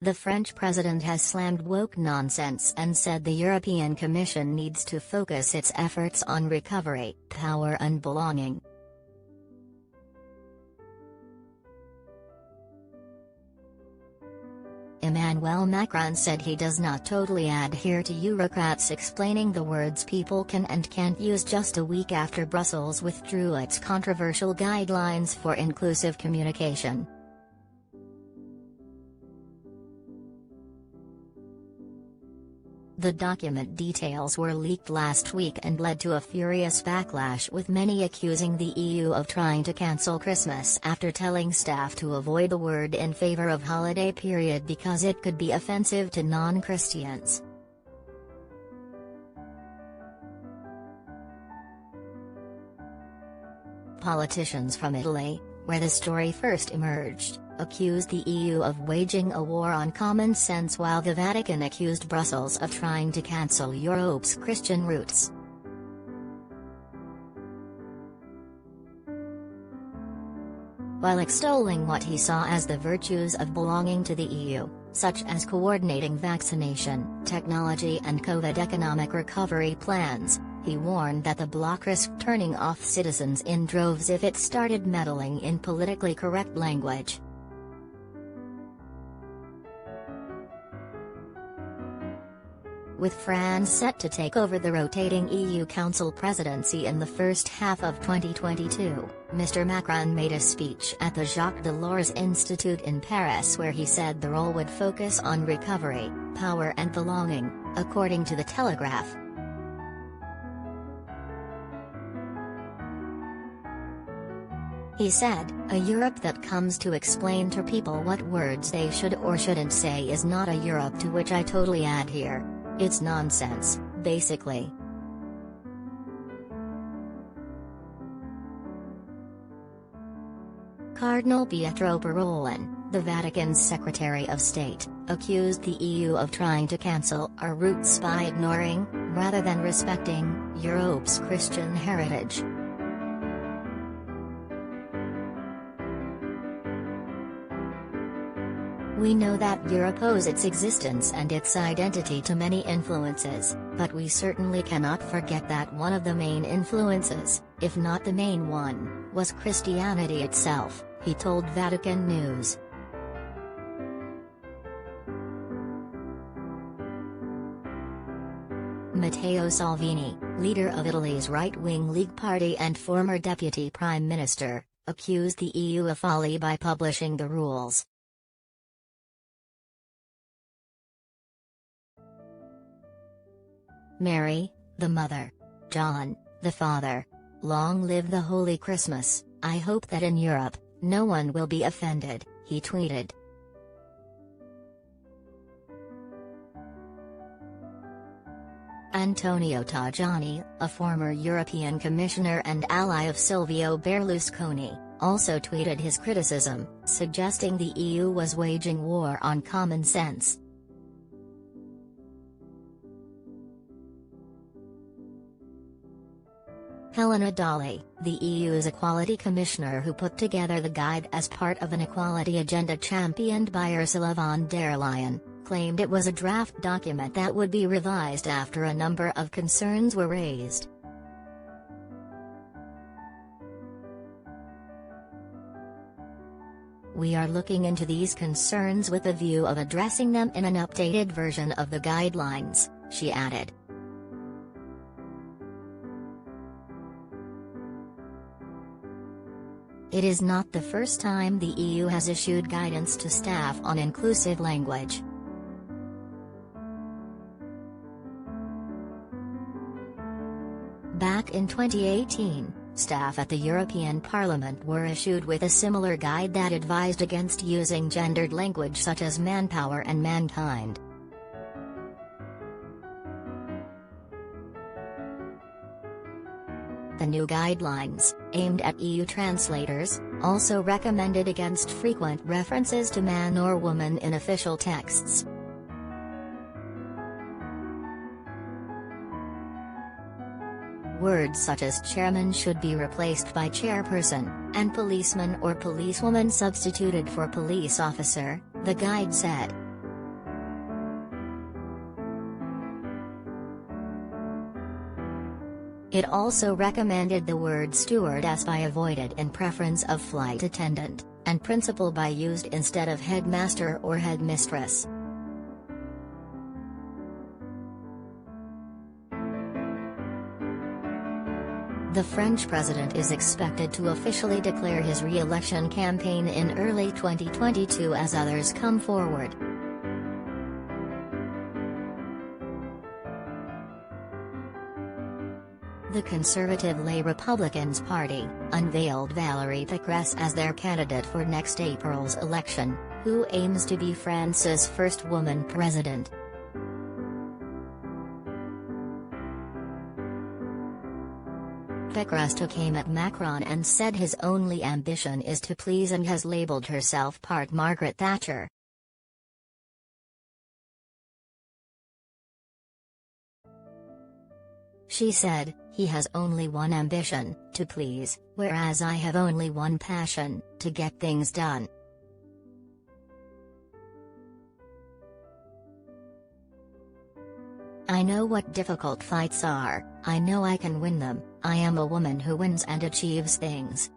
The French president has slammed woke nonsense and said the European Commission needs to focus its efforts on recovery, power and belonging. Emmanuel Macron said he does not totally adhere to Eurocrats, explaining the words people can and can't use just a week after Brussels withdrew its controversial guidelines for inclusive communication. The document details were leaked last week and led to a furious backlash, with many accusing the EU of trying to cancel Christmas after telling staff to avoid the word in favor of holiday period because it could be offensive to non-Christians. Politicians from Italy, where the story first emerged, accused the EU of waging a war on common sense, while the Vatican accused Brussels of trying to cancel Europe's Christian roots. While extolling what he saw as the virtues of belonging to the EU, such as coordinating vaccination, technology and COVID economic recovery plans, he warned that the bloc risked turning off citizens in droves if it started meddling in politically correct language. With France set to take over the rotating EU Council presidency in the first half of 2022, Mr. Macron made a speech at the Jacques Delors Institute in Paris where he said the role would focus on recovery, power and belonging, according to The Telegraph. He said, "A Europe that comes to explain to people what words they should or shouldn't say is not a Europe to which I totally adhere. It's nonsense, basically." Cardinal Pietro Parolin, the Vatican's Secretary of State, accused the EU of trying to cancel our roots by ignoring, rather than respecting, Europe's Christian heritage. "We know that Europe owes its existence and its identity to many influences, but we certainly cannot forget that one of the main influences, if not the main one, was Christianity itself," he told Vatican News. Matteo Salvini, leader of Italy's right-wing League Party and former deputy prime minister, accused the EU of folly by publishing the rules. "Mary, the mother. John, the father. Long live the Holy Christmas. I hope that in Europe, no one will be offended," he tweeted. Antonio Tajani, a former European commissioner and ally of Silvio Berlusconi, also tweeted his criticism, suggesting the EU was waging war on common sense. Helena Dalli, the EU's Equality Commissioner who put together the guide as part of an equality agenda championed by Ursula von der Leyen, claimed it was a draft document that would be revised after a number of concerns were raised. "We are looking into these concerns with a view of addressing them in an updated version of the guidelines," she added. It is not the first time the EU has issued guidance to staff on inclusive language. Back in 2018, staff at the European Parliament were issued with a similar guide that advised against using gendered language such as manpower and mankind. The new guidelines, aimed at EU translators, also recommended against frequent references to man or woman in official texts. Words such as chairman should be replaced by chairperson, and policeman or policewoman substituted for police officer, the guide said. It also recommended the word stewardess by avoided in preference of flight attendant, and principal by used instead of headmaster or headmistress. The French president is expected to officially declare his re-election campaign in early 2022 as others come forward. The conservative Les Republicans party unveiled Valérie Pécresse as their candidate for next April's election, who aims to be France's first woman president. Pécresse took aim at Macron and said his only ambition is to please and has labelled herself part Margaret Thatcher. She said, "He has only one ambition, to please, whereas I have only one passion, to get things done." "I know what difficult fights are, I know I can win them, I am a woman who wins and achieves things."